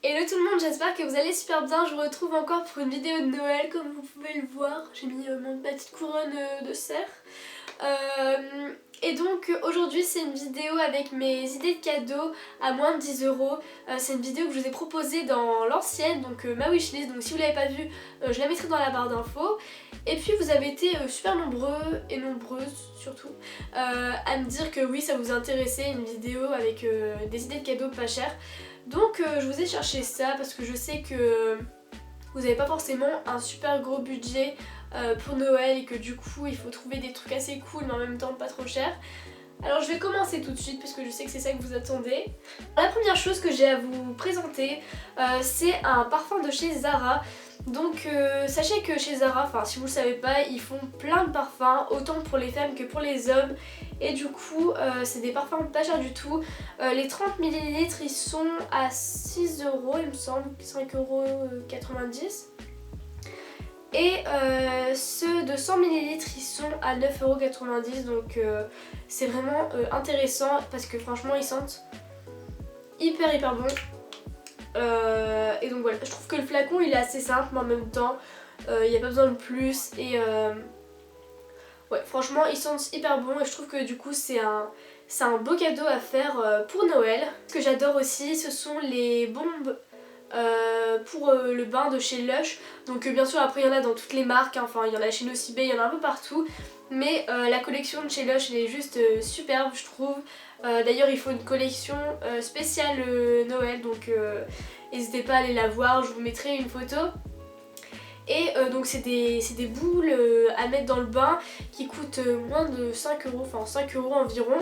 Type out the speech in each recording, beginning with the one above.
Hello tout le monde, j'espère que vous allez super bien. Je vous retrouve encore pour une vidéo de Noël comme vous pouvez le voir. J'ai mis ma petite couronne de cerf. Et donc aujourd'hui c'est une vidéo avec mes idées de cadeaux à moins de 10 euros. C'est une vidéo que je vous ai proposée dans l'ancienne, donc ma wishlist. Donc si vous l'avez pas vue, je la mettrai dans la barre d'infos. Et puis vous avez été super nombreux et nombreuses surtout à me dire que oui, ça vous intéressait une vidéo avec des idées de cadeaux pas chères. Donc je vous ai cherché ça parce que je sais que vous n'avez pas forcément un super gros budget pour Noël et que du coup il faut trouver des trucs assez cool mais en même temps pas trop cher. Alors je vais commencer tout de suite puisque je sais que c'est ça que vous attendez. La première chose que j'ai à vous présenter c'est un parfum de chez Zara. Donc sachez que chez Zara, enfin si vous le savez pas, ils font plein de parfums, autant pour les femmes que pour les hommes. Et du coup c'est des parfums pas chers du tout. Les 30 ml ils sont à 6 euros il me semble, 5,90 €. Et ceux de 100 ml ils sont à 9,90 €. Donc c'est vraiment intéressant parce que franchement ils sentent hyper bon. Et donc voilà, je trouve que le flacon il est assez simple mais en même temps il n'y a pas besoin de plus. Et ouais, franchement ils sentent hyper bon et je trouve que du coup c'est un beau cadeau à faire pour Noël. Ce que j'adore aussi ce sont les bombes pour le bain de chez Lush. Donc bien sûr après il y en a dans toutes les marques, hein. Enfin il y en a chez Nocibé, il y en a un peu partout. Mais la collection de chez Lush elle est juste superbe je trouve. D'ailleurs il faut une collection spéciale Noël, donc n'hésitez pas à aller la voir, je vous mettrai une photo. Et donc c'est des boules à mettre dans le bain qui coûtent moins de 5 €, enfin 5 € environ.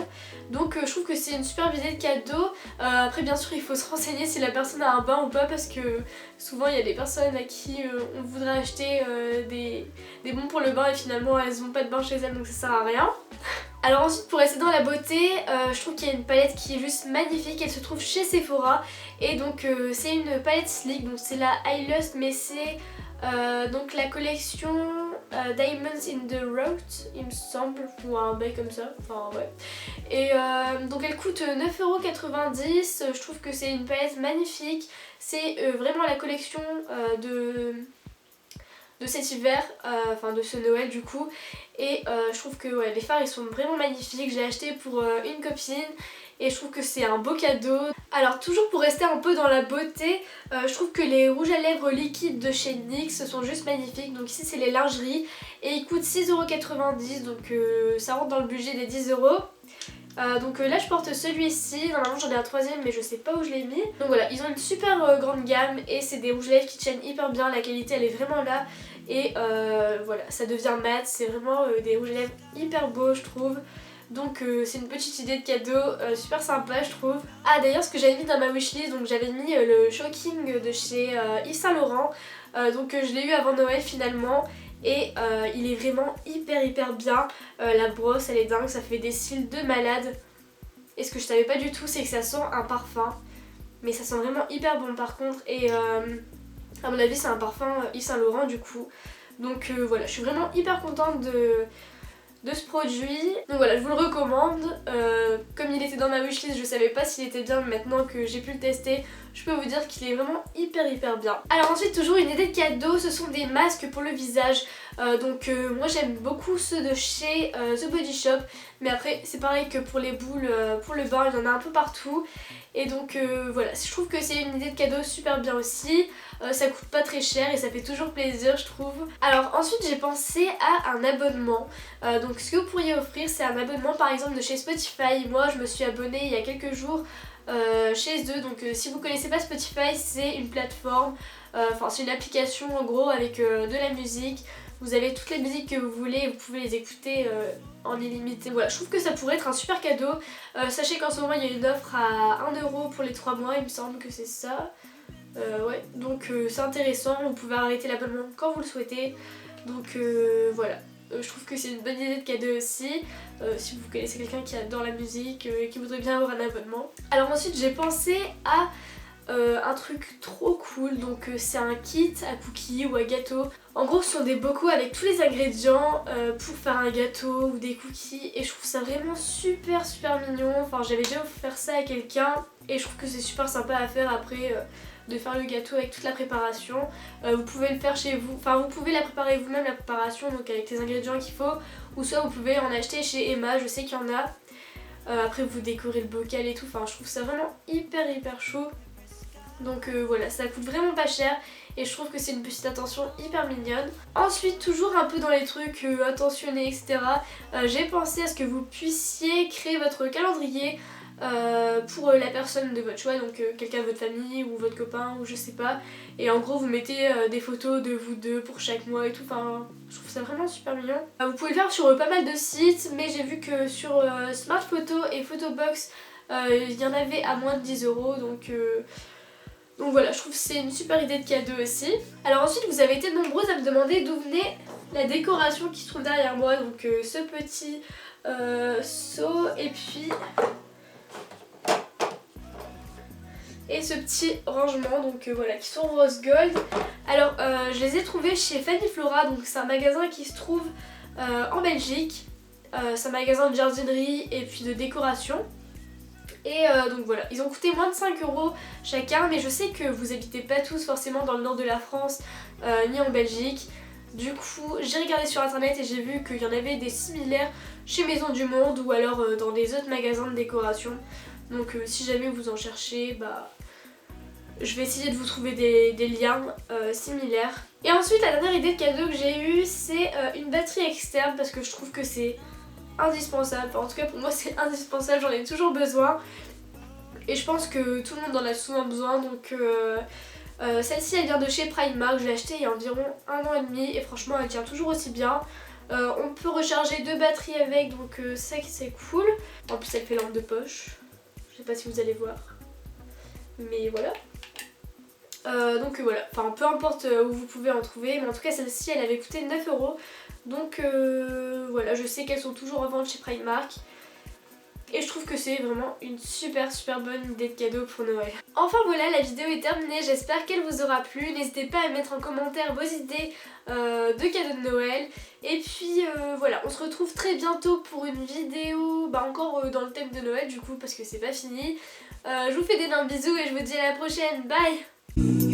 Donc je trouve que c'est une super idée de cadeau. Après bien sûr il faut se renseigner si la personne a un bain ou pas parce que souvent il y a des personnes à qui on voudrait acheter des bons pour le bain et finalement elles n'ont pas de bain chez elles donc ça sert à rien. Alors ensuite pour rester dans la beauté, je trouve qu'il y a une palette qui est juste magnifique, elle se trouve chez Sephora. Et donc c'est une palette Sleek, donc c'est la I Lust mais c'est donc la collection Diamonds in the Rough il me semble, ou un bail comme ça, enfin ouais. Et donc elle coûte 9,90 €, je trouve que c'est une palette magnifique, c'est vraiment la collection de cet hiver, enfin de ce Noël du coup. Et je trouve que ouais, les fards ils sont vraiment magnifiques, je l'ai acheté pour une copine et je trouve que c'est un beau cadeau. Alors toujours pour rester un peu dans la beauté, je trouve que les rouges à lèvres liquides de chez NYX sont juste magnifiques. Donc ici c'est les lingeries et ils coûtent 6,90 €, donc ça rentre dans le budget des 10 €. Donc là je porte celui-ci, normalement j'en ai un troisième mais je sais pas où je l'ai mis. Donc voilà, ils ont une super grande gamme et c'est des rouges à lèvres qui tiennent hyper bien, la qualité elle est vraiment là. Et voilà, ça devient mat, c'est vraiment des rouges à lèvres hyper beaux je trouve. Donc c'est une petite idée de cadeau super sympa je trouve. Ah d'ailleurs ce que j'avais mis dans ma wishlist, donc j'avais mis le Shocking de chez Yves Saint Laurent. Donc je l'ai eu avant Noël finalement. Et il est vraiment hyper bien. La brosse elle est dingue, ça fait des cils de malade. Et ce que je savais pas du tout c'est que ça sent un parfum. Mais ça sent vraiment hyper bon par contre. Et à mon avis c'est un parfum Yves Saint Laurent du coup. Donc voilà, je suis vraiment hyper contente de ce produit. Donc voilà, je vous le recommande. Comme il était dans ma wishlist, je savais pas s'il était bien, mais maintenant que j'ai pu le tester, je peux vous dire qu'il est vraiment hyper bien. Alors ensuite, toujours une idée de cadeau, ce sont des masques pour le visage. Donc moi j'aime beaucoup ceux de chez The Body Shop. Mais après c'est pareil que pour les boules, pour le bain, il y en a un peu partout. Et donc voilà, je trouve que c'est une idée de cadeau super bien aussi. Ça coûte pas très cher et ça fait toujours plaisir je trouve. Alors ensuite j'ai pensé à un abonnement. Donc ce que vous pourriez offrir c'est un abonnement par exemple de chez Spotify. Moi je me suis abonnée il y a quelques jours chez eux. Donc si vous connaissez pas Spotify, c'est une plateforme, enfin c'est une application en gros avec de la musique. Vous avez toutes les musiques que vous voulez et vous pouvez les écouter en illimité. Voilà, je trouve que ça pourrait être un super cadeau. Sachez qu'en ce moment il y a une offre à 1 € pour les 3 mois, il me semble que c'est ça. Ouais, donc c'est intéressant, vous pouvez arrêter l'abonnement quand vous le souhaitez. Donc voilà, je trouve que c'est une bonne idée de cadeau aussi. Si vous connaissez quelqu'un qui adore la musique et qui voudrait bien avoir un abonnement. Alors ensuite j'ai pensé à un truc trop cool, donc c'est un kit à cookies ou à gâteaux. En gros ce sont des bocaux avec tous les ingrédients pour faire un gâteau ou des cookies et je trouve ça vraiment super mignon. Enfin j'avais déjà offert ça à quelqu'un et je trouve que c'est super sympa à faire après de faire le gâteau avec toute la préparation. Vous pouvez le faire chez vous, enfin vous pouvez la préparer vous-même la préparation, donc avec les ingrédients qu'il faut, ou soit vous pouvez en acheter chez Emma, je sais qu'il y en a. Après vous décorez le bocal et tout, enfin je trouve ça vraiment hyper chaud. Donc voilà, ça coûte vraiment pas cher et je trouve que c'est une petite attention hyper mignonne. Ensuite, toujours un peu dans les trucs attentionnés, etc. J'ai pensé à ce que vous puissiez créer votre calendrier pour la personne de votre choix, donc quelqu'un de votre famille ou votre copain ou je sais pas. Et en gros vous mettez des photos de vous deux pour chaque mois et tout, enfin je trouve ça vraiment super mignon. Vous pouvez le faire sur pas mal de sites, mais j'ai vu que sur Smart Photo et Photobox il y en avait à moins de 10 €, donc voilà, je trouve que c'est une super idée de cadeau aussi. Alors ensuite, vous avez été nombreuses à me demander d'où venait la décoration qui se trouve derrière moi. Donc ce petit seau et puis... et ce petit rangement, donc voilà, qui sont rose gold. Alors je les ai trouvés chez Fanny Flora, donc c'est un magasin qui se trouve en Belgique. C'est un magasin de jardinerie et puis de décoration. Et donc voilà, ils ont coûté moins de 5 € chacun, mais je sais que vous habitez pas tous forcément dans le nord de la France ni en Belgique. Du coup j'ai regardé sur internet et j'ai vu qu'il y en avait des similaires chez Maison du Monde ou alors dans des autres magasins de décoration. Donc si jamais vous en cherchez, bah je vais essayer de vous trouver des liens similaires. Et ensuite la dernière idée de cadeau que j'ai eue, c'est une batterie externe parce que je trouve que c'est indispensable, enfin, en tout cas pour moi c'est indispensable, j'en ai toujours besoin et je pense que tout le monde en a souvent besoin. Donc celle-ci elle vient de chez Primark, je l'ai achetée il y a environ 1 an et demi et franchement elle tient toujours aussi bien. On peut recharger 2 batteries avec, donc ça c'est cool. En plus elle fait lampe de poche, je sais pas si vous allez voir, mais voilà. Donc voilà, enfin peu importe où vous pouvez en trouver, mais en tout cas celle-ci elle avait coûté 9 €. Donc voilà, je sais qu'elles sont toujours en vente chez Primark. Et je trouve que c'est vraiment une super bonne idée de cadeau pour Noël. Enfin voilà, la vidéo est terminée, j'espère qu'elle vous aura plu. N'hésitez pas à mettre en commentaire vos idées de cadeaux de Noël. Et puis voilà, on se retrouve très bientôt pour une vidéo encore dans le thème de Noël du coup, parce que c'est pas fini. Je vous fais d'énormes bisous et je vous dis à la prochaine, bye!